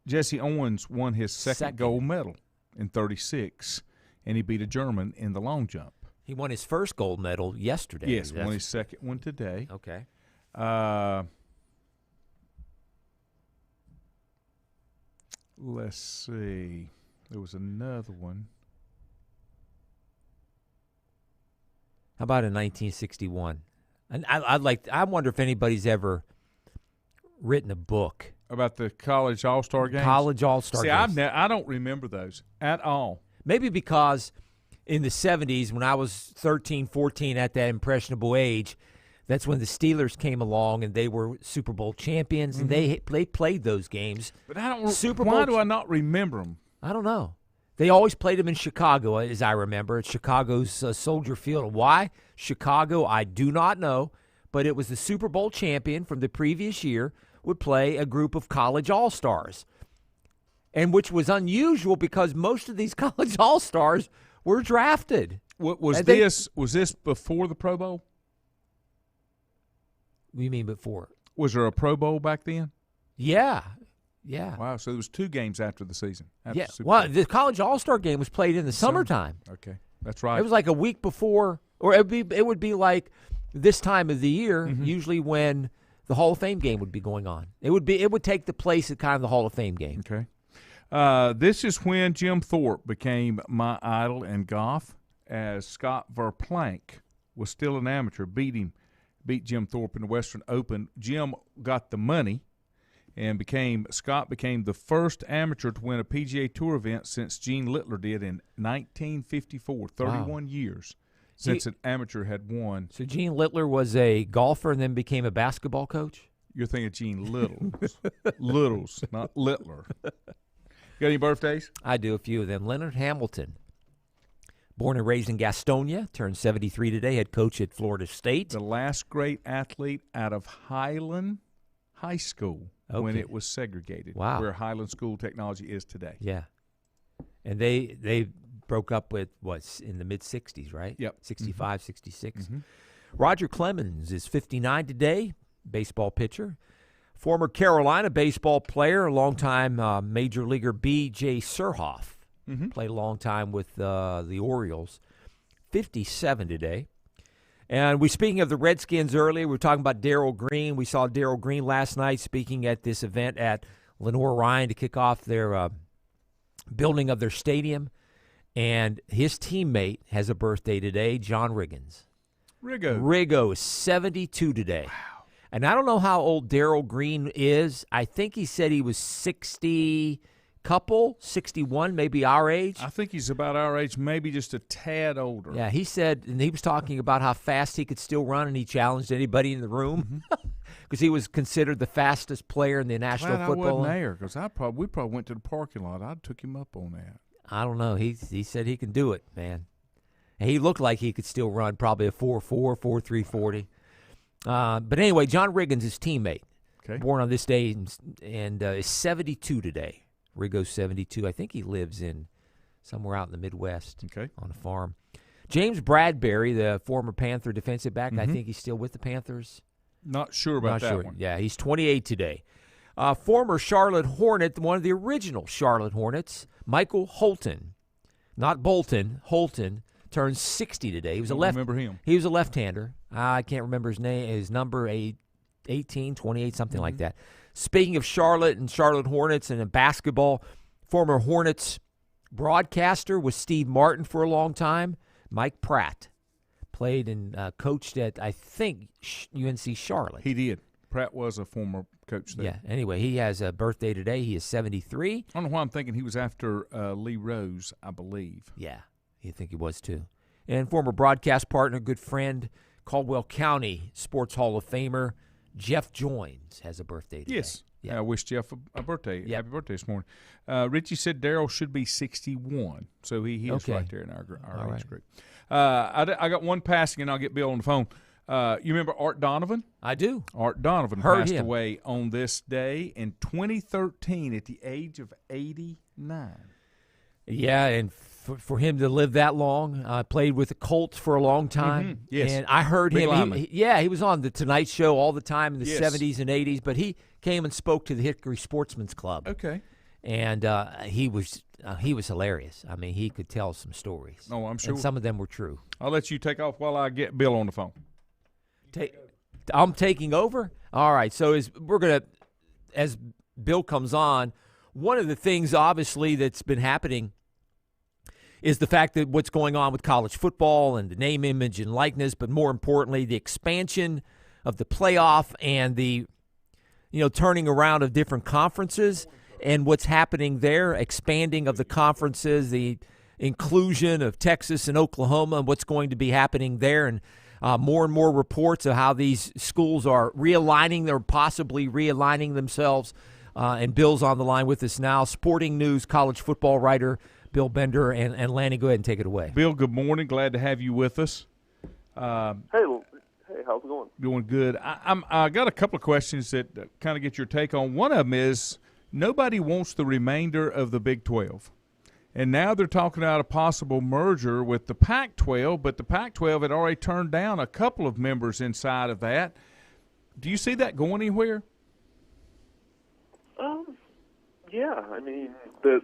Jesse Owens won his second gold medal in 36, and he beat a German in the long jump. He won his first gold medal yesterday. Yes, won his second one today. Okay. Let's see. There was another one. How about in 1961? And I wonder if anybody's ever written a book. About the college all-star games? College all-star games. See, I don't remember those at all. Maybe because in the 70s, when I was 13, 14, at that impressionable age, that's when the Steelers came along and they were Super Bowl champions, and they played those games. But I don't. Super why Bowl do I not remember them? I don't know. They always played them in Chicago, as I remember, at Chicago's Soldier Field. Why Chicago, I do not know, but it was the Super Bowl champion from the previous year would play a group of college all-stars, and which was unusual because most of these college all-stars were drafted. Was this before the Pro Bowl? What do you mean before? Was there a Pro Bowl back then? Yeah. Wow, so there was 2 games after the season. After Yeah. the Super Well, Bowl. the college all-star game was played in the summertime. Okay, that's right. It was like a week before, or it would be like this time of the year, usually when the Hall of Fame game would be going on. It would take the place of kind of the Hall of Fame game. Okay. This is when Jim Thorpe became my idol in golf, as Scott Verplank was still an amateur, beat Jim Thorpe in the Western Open. Jim got the money, and Scott became the first amateur to win a PGA Tour event since Gene Littler did in 1954. 31 years since an amateur had won. So Gene Littler was a golfer and then became a basketball coach? You're thinking Gene Littles. Littles, not Littler. Got any birthdays? I do, a few of them. Leonard Hamilton, born and raised in Gastonia, turned 73 today, head coach at Florida State. The last great athlete out of Highland High School when it was segregated. Wow. Where Highland School Technology is today. Yeah. And they broke up with, in the mid-60s, right? Yep. 65, 66. Roger Clemens is 59 today, baseball pitcher. Former Carolina baseball player, a longtime major leaguer B.J. Surhoff. Played a long time with the Orioles. 57 today. And speaking of the Redskins earlier, we were talking about Darryl Green. We saw Darryl Green last night speaking at this event at Lenore Ryan to kick off their building of their stadium. And his teammate has a birthday today, John Riggins. Riggo is 72 today. Wow. And I don't know how old Darryl Green is. I think he said he was 61, maybe our age. I think he's about our age, maybe just a tad older. Yeah, he said, and he was talking about how fast he could still run, and he challenged anybody in the room because he was considered the fastest player in the National Football League. I wasn't there because we probably went to the parking lot. I took him up on that. I don't know. He said he can do it, man. And he looked like he could still run, probably a 4.4, 4.3 40. But anyway, John Riggins, his teammate, born on this day and is 72 today. Riggo's 72. I think he lives in somewhere out in the Midwest on a farm. James Bradbury, the former Panther defensive back, I think he's still with the Panthers. Not sure about that one. Yeah, he's 28 today. Former Charlotte Hornet, one of the original Charlotte Hornets, Michael Holton, not Bolton, Holton, turns 60 today. He was remember him. He was a left-hander. I can't remember his name. His number 18, 28, something like that. Speaking of Charlotte and Charlotte Hornets and in basketball, former Hornets broadcaster was Steve Martin for a long time. Mike Pratt played and coached at, I think, UNC Charlotte. He did. Pratt was a former coach there. Yeah. Anyway, he has a birthday today. He is 73. I don't know why I'm thinking he was after Lee Rose, I believe. Yeah, you think he was too. And former broadcast partner, good friend, Caldwell County Sports Hall of Famer Jeff Joins has a birthday today. Yes. Yeah. I wish Jeff a birthday. Yep. Happy birthday this morning. Richie said Daryl should be 61, so he is Okay. right there in our All age right. group. I got one passing, and I'll get Bill on the phone. You remember Art Donovan? I do. Art Donovan Heard passed him. away on this day in 2013 at the age of 89. Yeah, and for him to live that long, played with the Colts for a long time. Yes. And I heard Big him. lineman. He was on the Tonight Show all the time in the Yes. 70s and 80s, but he came and spoke to the Hickory Sportsman's Club. Okay. And he was hilarious. I mean, he could tell some stories. Oh, I'm sure. And some of them were true. I'll let you take off while I get Bill on the phone. I'm taking over? All right. So as Bill comes on, one of the things obviously that's been happening is the fact that what's going on with college football and the name, image, and likeness, but more importantly, the expansion of the playoff and the turning around of different conferences and what's happening there, expanding of the conferences, the inclusion of Texas and Oklahoma and what's going to be happening there, and more and more reports of how these schools are realigning or possibly realigning themselves. And Bill's on the line with us now, Sporting News college football writer Bill Bender. And Lanny, go ahead and take it away. Bill, good morning. Glad to have you with us. Hey, how's it going? Doing good. I got a couple of questions that kind of get your take on. One of them is nobody wants the remainder of the Big 12. And now they're talking about a possible merger with the Pac-12, but the Pac-12 had already turned down a couple of members inside of that. Do you see that going anywhere? Yeah, I mean, the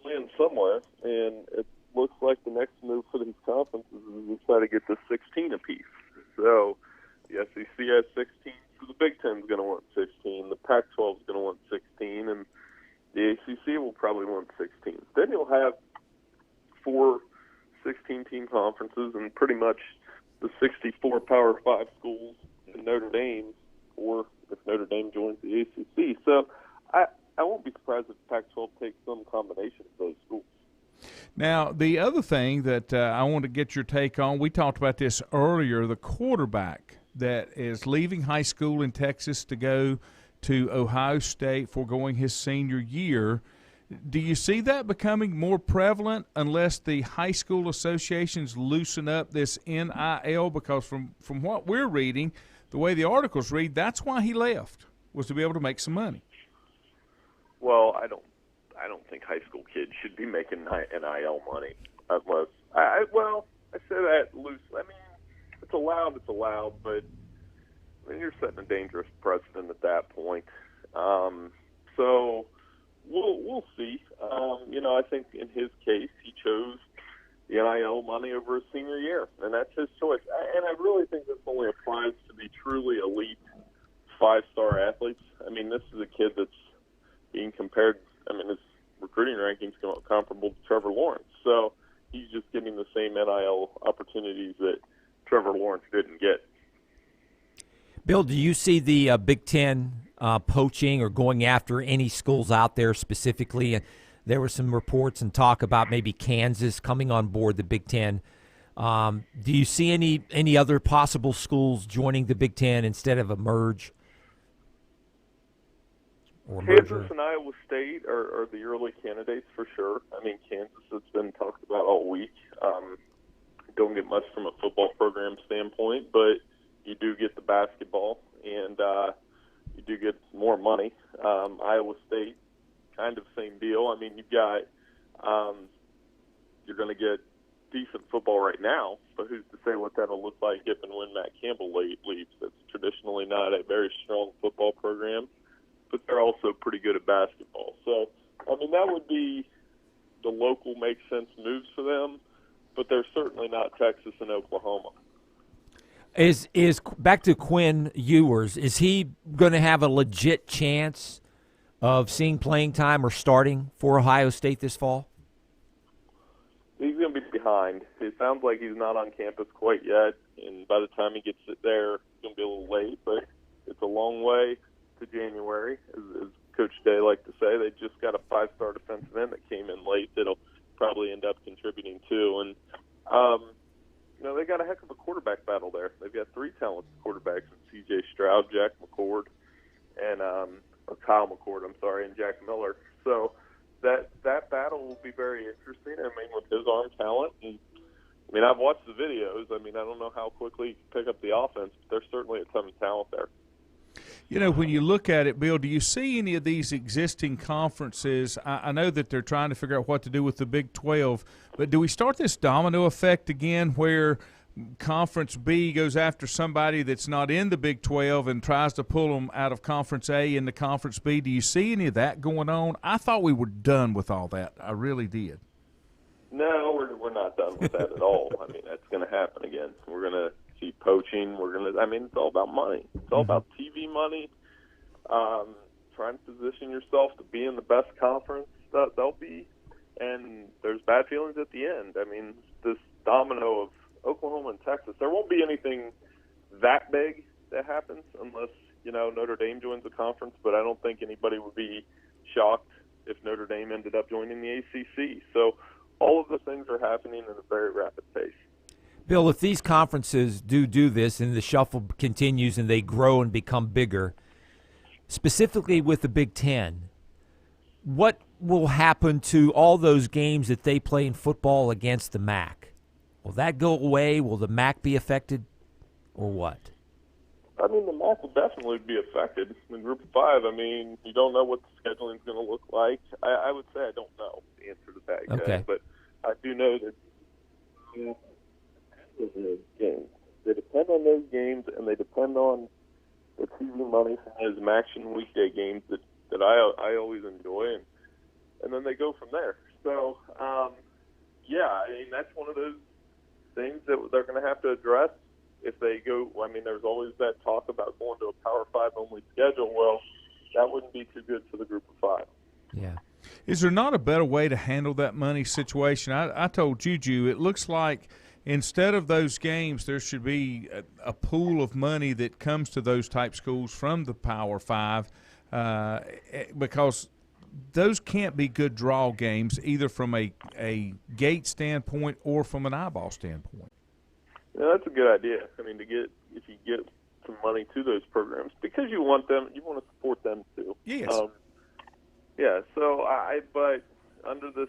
land somewhere, and it looks like the next move for these conferences is to try to get to 16 apiece. So the SEC has 16, so the Big Ten is going to want 16, the Pac-12 is going to want 16, and the ACC will probably want 16. Then you'll have 4 16-team conferences and pretty much the 64 Power 5 schools in Notre Dame, or if Notre Dame joins the ACC. So I won't be surprised if Pac-12 takes some combination of those schools. Now, the other thing that I want to get your take on, we talked about this earlier, the quarterback that is leaving high school in Texas to go to Ohio State foregoing his senior year. Do you see that becoming more prevalent unless the high school associations loosen up this NIL? Because from what we're reading, the way the articles read, that's why he left, was to be able to make some money. Well, I don't think high school kids should be making NIL money unless I say that loosely. I mean, it's allowed, but I mean, you're setting a dangerous precedent at that point. So we'll see. I think in his case, he chose the NIL money over his senior year, and that's his choice. And I really think this only applies to the truly elite 5-star athletes. I mean, this is a kid that's being compared. I mean, his recruiting rankings come out comparable to Trevor Lawrence. So he's just getting the same NIL opportunities that Trevor Lawrence didn't get. Bill, do you see the Big Ten poaching or going after any schools out there specifically? There were some reports and talk about maybe Kansas coming on board the Big Ten. Do you see any other possible schools joining the Big Ten instead of a merge? Kansas and Iowa State are the early candidates for sure. I mean, Kansas has been talked about all week. Don't get much from a football program standpoint, but you do get the basketball, and you do get more money. Iowa State, kind of same deal. I mean, you've got you're going to get decent football right now, but who's to say what that'll look like if and when Matt Campbell leaves? That's traditionally not a very strong football program, but they're also pretty good at basketball. So, I mean, that would be the local make sense moves for them, but they're certainly not Texas and Oklahoma. Is back to Quinn Ewers, is he going to have a legit chance of seeing playing time or starting for Ohio State this fall? He's going to be behind. It sounds like he's not on campus quite yet, and by the time he gets it there, it's going to be a little late, but it's a long way to January, as Coach Day liked to say. They just got a 5-star defensive end that came in late that'll probably end up contributing too. And, they got a heck of a quarterback battle there. They've got 3 talented quarterbacks in C.J. Stroud, Jack McCord, and or Kyle McCord, I'm sorry, and Jack Miller. So that battle will be very interesting. I mean, with his arm talent, and I mean, I've watched the videos. I mean, I don't know how quickly he can pick up the offense, but there's certainly a ton of talent there. You know, when you look at it, Bill, do you see any of these existing conferences? I know that they're trying to figure out what to do with the Big 12, but do we start this domino effect again where Conference B goes after somebody that's not in the Big 12 and tries to pull them out of Conference A into Conference B? Do you see any of that going on? I thought we were done with all that. I really did. No, we're not done with that at all. I mean, that's going to happen again. We're going to see poaching. I mean, it's all about money. It's all about TV money. Trying to position yourself to be in the best conference that they'll be, and there's bad feelings at the end. I mean, this domino of Oklahoma and Texas, there won't be anything that big that happens unless, you know, Notre Dame joins the conference, but I don't think anybody would be shocked if Notre Dame ended up joining the ACC. So all of the things are happening at a very rapid pace. Bill, if these conferences do this and the shuffle continues and they grow and become bigger, specifically with the Big Ten, what will happen to all those games that they play in football against the MAC? Will that go away? Will the MAC be affected, or what? I mean, the MAC will definitely be affected. In Group of 5, I mean, you don't know what the scheduling is going to look like. I would say I don't know the answer to that, okay. But I do know that games. They depend on those games, and they depend on the TV money from those action weekday games that I always enjoy, and then they go from there. So, yeah, I mean, that's one of those things that they're going to have to address if they go. I mean, there's always that talk about going to a Power 5 only schedule. Well, that wouldn't be too good for the Group of 5. Yeah. Is there not a better way to handle that money situation? I told Juju, it looks like instead of those games, there should be a pool of money that comes to those type schools from the Power 5 because those can't be good draw games either from a gate standpoint or from an eyeball standpoint. Yeah, that's a good idea. I mean, if you get some money to those programs because you want to support them too. Yes. Yeah. So but under this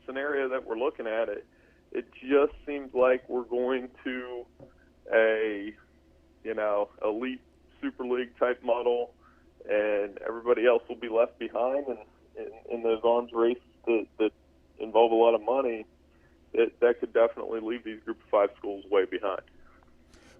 scenario that we're looking at, it just seems like we're going to a elite Super League type model, and everybody else will be left behind. And in those arms races that involve a lot of money, that could definitely leave these Group of 5 schools way behind.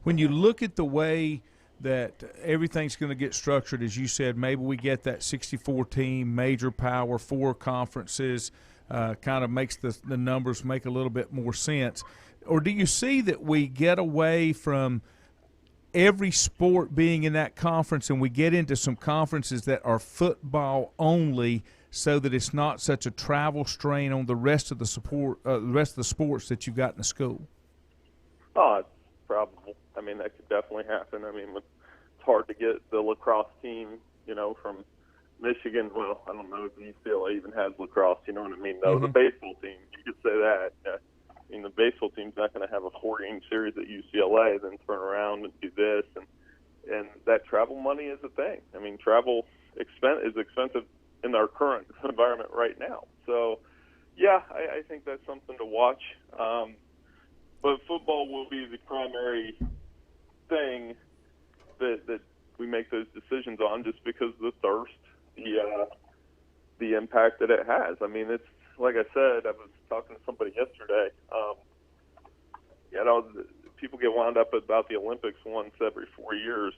When you look at the way that everything's going to get structured, as you said, maybe we get that 64-team major Power 4 conferences, kind of makes the numbers make a little bit more sense. Or do you see that we get away from every sport being in that conference and we get into some conferences that are football only so that it's not such a travel strain on the rest of the sports that you've got in the school? Oh, it's probable. I mean, that could definitely happen. I mean, it's hard to get the lacrosse team, from Michigan. Well, I don't know if UCLA even has lacrosse, you know what I mean? No, the baseball team, you could say that. I mean, the baseball team's not going to have a 4-game series at UCLA, then turn around and do this. And that travel money is a thing. I mean, travel is expensive in our current environment right now. So, yeah, I think that's something to watch. But football will be the primary thing that we make those decisions on, just because of the thirst, the impact that it has. I mean, it's like I said, I was talking to somebody yesterday. People get wound up about the Olympics once every 4 years.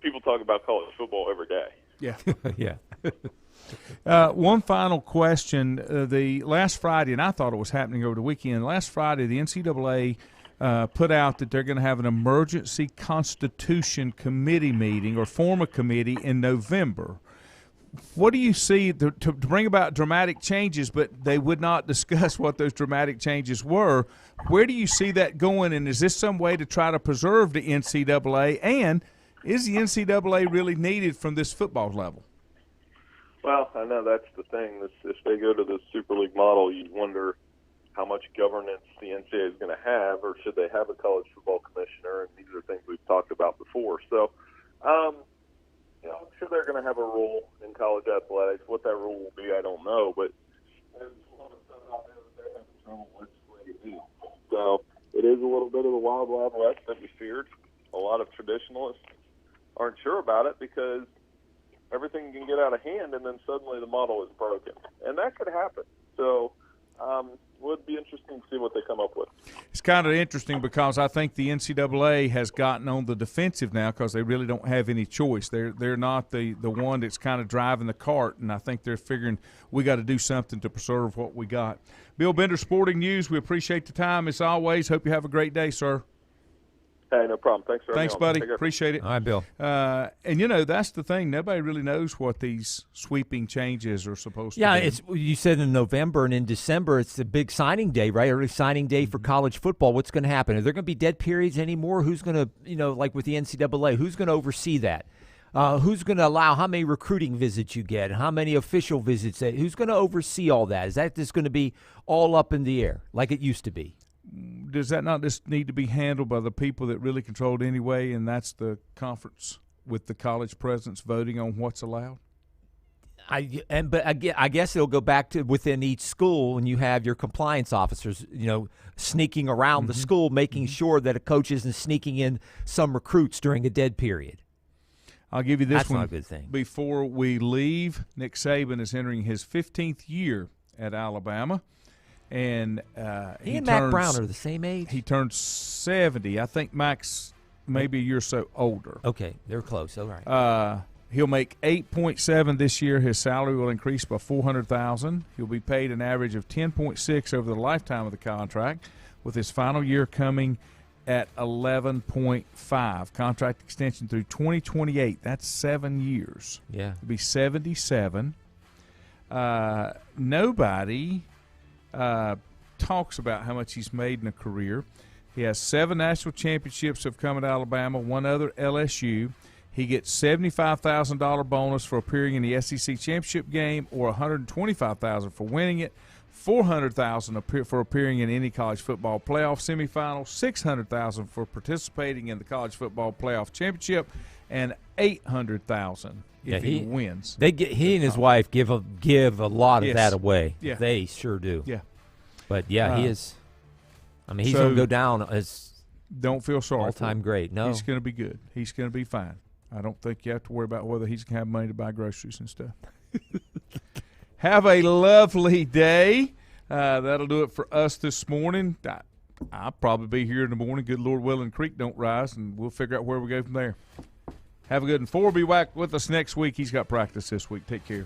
People talk about college football every day. Yeah. Yeah. One final question. The last Friday, and I thought it was happening over the weekend, last Friday the NCAA put out that they're going to have an emergency constitution committee meeting or form a committee in November. What do you see to bring about dramatic changes, but they would not discuss what those dramatic changes were? Where do you see that going, and is this some way to try to preserve the NCAA, and is the NCAA really needed from this football level? Well, I know that's the thing. If they go to the Super League model, you'd wonder how much governance the NCAA is going to have, or should they have a college football commissioner? And these are things we've talked about before. So, you know, I'm sure they're going to have a rule in college athletics. What that rule will be, I don't know, but there's a lot of stuff out there that they're having trouble legislating. So it is a little bit of the wild, wild west that we feared. A lot of traditionalists aren't sure about it because everything can get out of hand, and then suddenly the model is broken. And that could happen. So would be interesting to see what they come up with. It's kind of interesting because I think the NCAA has gotten on the defensive now because they really don't have any choice. They're not the one that's kind of driving the cart, and I think they're figuring we got to do something to preserve what we got. Bill Bender, Sporting News, we appreciate the time as always. Hope you have a great day, sir. Hey, no problem. Thanks for having me Thanks, on. buddy. Take care. Appreciate it. All right, Bill. And, you know, that's the thing. Nobody really knows what these sweeping changes are supposed to be. Yeah, you said in November and in December it's the big signing day, right? Early signing day for college football. What's going to happen? Are there going to be dead periods anymore? Who's going to, you know, like with the NCAA, who's going to oversee that? Who's going to allow how many recruiting visits you get, how many official visits? Who's going to oversee all that? Is that just going to be all up in the air like it used to be? Does that not just need to be handled by the people that really control it anyway, and that's the conference with the college presidents voting on what's allowed? I guess it'll go back to within each school, and you have your compliance officers, you know, sneaking around the school, making sure that a coach isn't sneaking in some recruits during a dead period. I'll give you this That's one not a good thing. before we leave. Nick Saban is entering his 15th year at Alabama. And he and Mac Brown are the same age? He turned 70. I think Mac's maybe a year or so older. Okay, they're close. All right. He'll make $8.7 this year. His salary will increase by $400,000. He'll be paid an average of $10.6 over the lifetime of the contract, with his final year coming at $11.5. Contract extension through 2028. That's 7 years. Yeah. He'll be 77. Nobody talks about how much he's made in a career. He has 7 national championships have come at Alabama, 1 other LSU. He gets $75,000 bonus for appearing in the SEC championship game, or $125,000 for winning it, $400,000 for appearing in any college football playoff semifinal, $600,000 for participating in the college football playoff championship, and $800,000 if he wins. He and his wife give a lot of that away. Yeah. They sure do. Yeah. But yeah, he is. I mean, he's going to go down as don't feel sorry. All-time great. No, he's going to be good. He's going to be fine. I don't think you have to worry about whether he's going to have money to buy groceries and stuff. Have a lovely day. That'll do it for us this morning. I'll probably be here in the morning. Good Lord willing, creek don't rise, and we'll figure out where we go from there. Have a good one. Ford will be back with us next week. He's got practice this week. Take care.